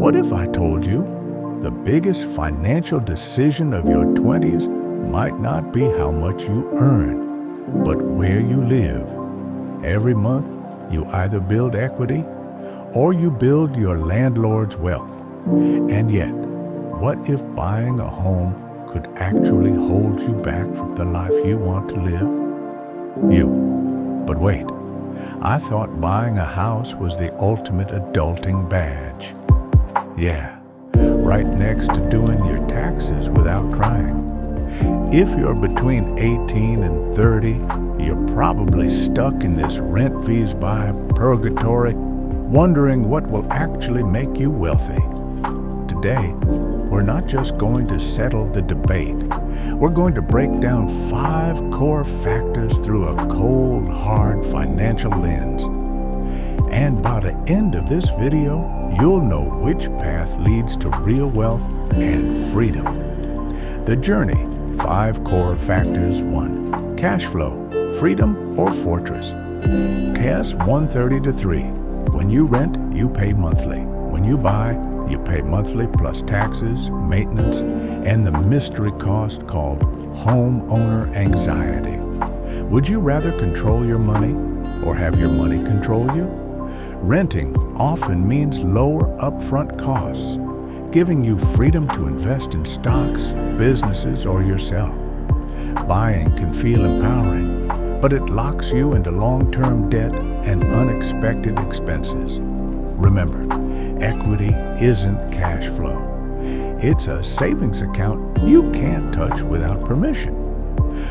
What if I told you the biggest financial decision of your 20s might not be how much you earn, but where you live? Every month, you either build equity or you build your landlord's wealth. And yet, what if buying a home could actually hold you back from the life you want to live? But wait, I thought buying a house was the ultimate adulting badge. Yeah, right next to doing your taxes without crying. If you're between 18 and 30, you're probably stuck in this rent fees by purgatory, wondering what will actually make you wealthy. Today, we're not just going to settle the debate. We're going to break down 5 core factors through a cold, hard financial lens. And by the end of this video, you'll know which path leads to real wealth and freedom. The journey, 5 core factors. 1. Cash flow, freedom or fortress. Cash 130-3. When you rent, you pay monthly. When you buy, you pay monthly plus taxes, maintenance, and the mystery cost called homeowner anxiety. Would you rather control your money or have your money control you? Renting often means lower upfront costs, giving you freedom to invest in stocks, businesses, or yourself. Buying can feel empowering, but it locks you into long-term debt and unexpected expenses. Remember, equity isn't cash flow. It's a savings account you can't touch without permission.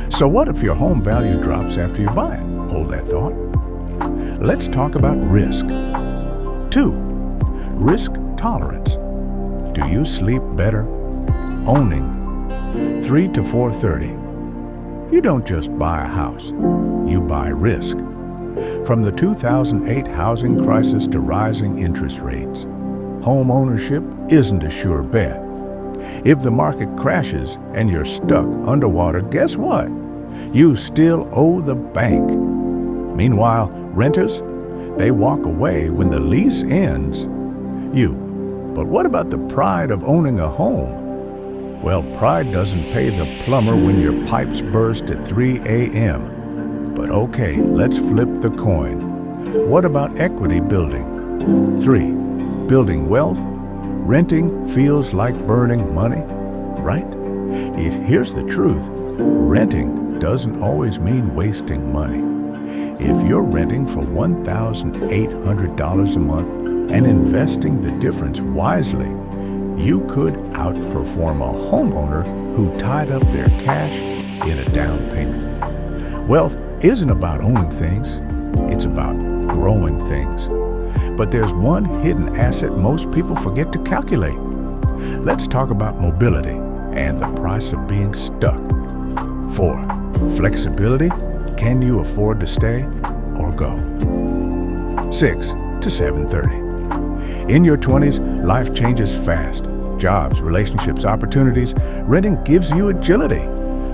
So what if your home value drops after you buy it? Hold that thought. Let's talk about risk. 2. Risk tolerance. Do you sleep better owning? 3 to 430. You don't just buy a house, you buy risk. From the 2008 housing crisis to rising interest rates, home ownership isn't a sure bet. If the market crashes and you're stuck underwater, guess what? You still owe the bank. Meanwhile, renters, they walk away when the lease ends. But what about the pride of owning a home? Well, pride doesn't pay the plumber when your pipes burst at 3 a.m. But okay, let's flip the coin. What about equity building? 3. Building wealth. Renting feels like burning money, right? Here's the truth. Renting doesn't always mean wasting money. If you're renting for $1,800 a month and investing the difference wisely, you could outperform a homeowner who tied up their cash in a down payment. Wealth isn't about owning things, it's about growing things. But there's one hidden asset most people forget to calculate. Let's talk about mobility and the price of being stuck. 4. Flexibility. Can you afford to stay or go? 6 to 730. In your 20s, life changes fast. Jobs, relationships, opportunities. Renting gives you agility.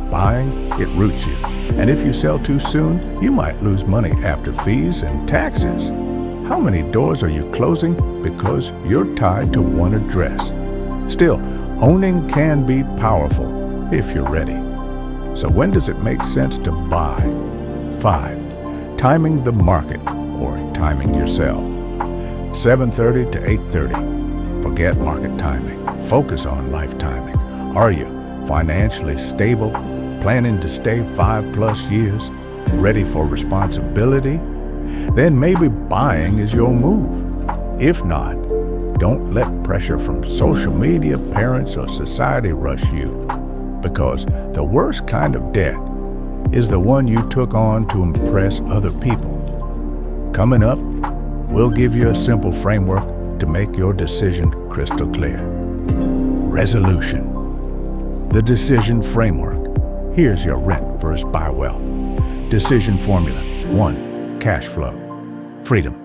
Buying, it roots you. And if you sell too soon, you might lose money after fees and taxes. How many doors are you closing because you're tied to one address? Still, owning can be powerful if you're ready. So when does it make sense to buy? 5. Timing the market or timing yourself. 7:30 to 8:30. Forget market timing. Focus on life timing. Are you financially stable, planning to stay 5+ years, ready for responsibility? Then maybe buying is your move. If not, don't let pressure from social media, parents, or society rush you. Because the worst kind of debt is the one you took on to impress other people. Coming up, we'll give you a simple framework to make your decision crystal clear. Resolution. The decision framework. Here's your rent versus buy wealth. Decision formula. 1. Cash flow. Freedom.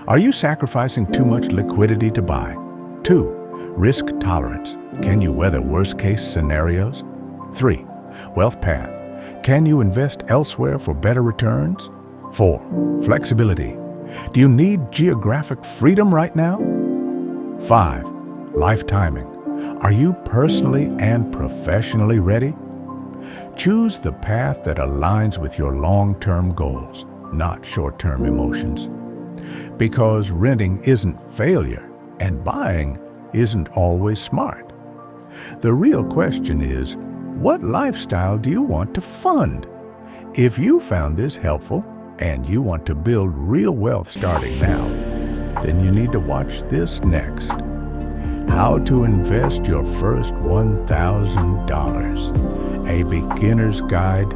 Are you sacrificing too much liquidity to buy? 2. Risk tolerance. Can you weather worst-case scenarios? 3. Wealth path. Can you invest elsewhere for better returns? 4. Flexibility. Do you need geographic freedom right now? 5. Life timing. Are you personally and professionally ready? Choose the path that aligns with your long-term goals, not short-term emotions. Because renting isn't failure and buying isn't always smart. The real question is, what lifestyle do you want to fund? If you found this helpful and you want to build real wealth starting now, then you need to watch this next. How to invest your first $1,000, a beginner's guide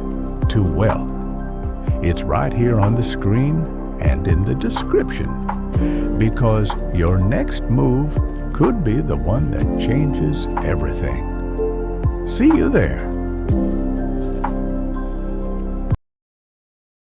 to wealth. It's right here on the screen and in the description, because your next move could be the one that changes everything. See you there.